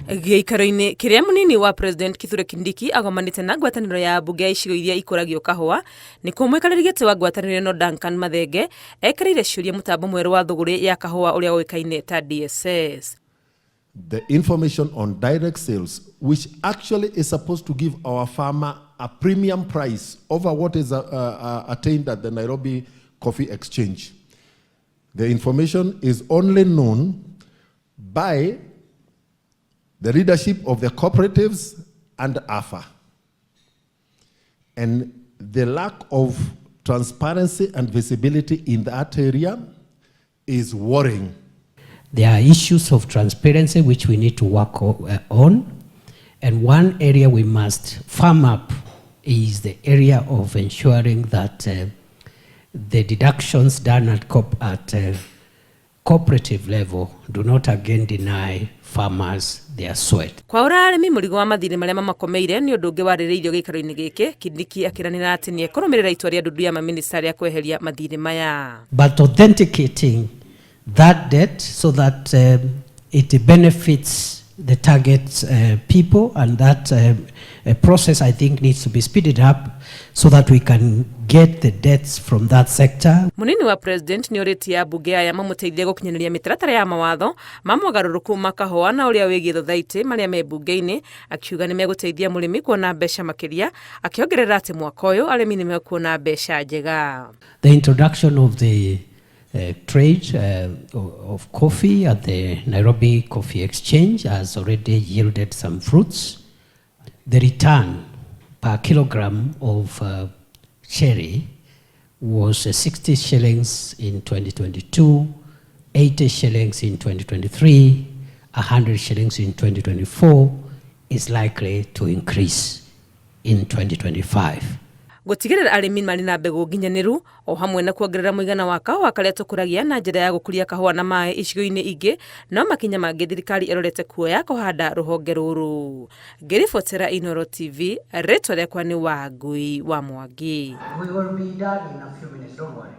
Gĩikaro-inĩ kĩrĩa mũnini wa President Kithure Kindiki agomanĩte na ngwatanĩro ya ambunge ya icigo iria ikũragio kahua nĩ kũmwĩkarĩria gĩtĩ wa ngwatanĩro ĩno Duncan Mathenge ekĩrĩire ciũria mũtambo mwerũ wa thũgũrĩ ya kahua ũrĩa ũĩkaine ta DSS. The information on direct sales, which actually is supposed to give our farmer a premium price over what is attained at the Nairobi Coffee Exchange. The information is only known by the leadership of the cooperatives and AFA. And the lack of transparency and visibility in that area is worrying. There are issues of transparency which we need to work on. And one area we must firm up is the area of ensuring that the deductions done at cooperative level do not again deny farmers their sweat. Kwa ũrarĩmi mũrigo wa mathirĩ marĩa mamakomeire nĩ ũndũ ũngĩ warĩrĩirio gĩikaro-inĩ gĩkĩ, Kindiki akĩranĩra atĩ nĩ ekũrũmĩrĩra itua rĩa ndundu ya mamĩnĩsta rĩa kweheria mathirĩ maya. But authenticating that debt so that it benefits the target people, and that process I think needs to be speeded up so that we can get the debts from that sector. Munini wa President nĩ ũrĩtie ambunge aya mamũteithie gũkinyanĩria mĩtaratara ya mawatho ma mogarũrũku ma kahua na ũrĩa wĩgiĩ thothaitĩ marĩa me mbunge-inĩ, akiuga nĩ megũteithia mũrĩmi kuona mbeca makĩria, akĩongerera atĩ mwaka ũyũ arĩmi nĩ mekuona mbeca njega. The introduction of the trade of coffee at the Nairobi Coffee Exchange has already yielded some fruits. The return per kilogram of cherry was 60 shillings in 2022, 80 shillings in 2023, 100 shillings in 2024, is likely to increase in 2025. Gũtigĩrĩra arĩmi marĩ na mbegũ nginyanĩru o hamwe na kuongerera mũigana wa kahua karĩa tũkũragia na njĩra ya gũkũria kahua na maĩ icigo-inĩ ingĩ, no makinya mangĩ thirikari ĩrorete kuoya kũhanda rũhonge rũrũ. Ngĩribotera Inooro TV, rĩtwa rĩakwa nĩ Wangui wa Mwangi. We will be done in a few minutes, don't worry.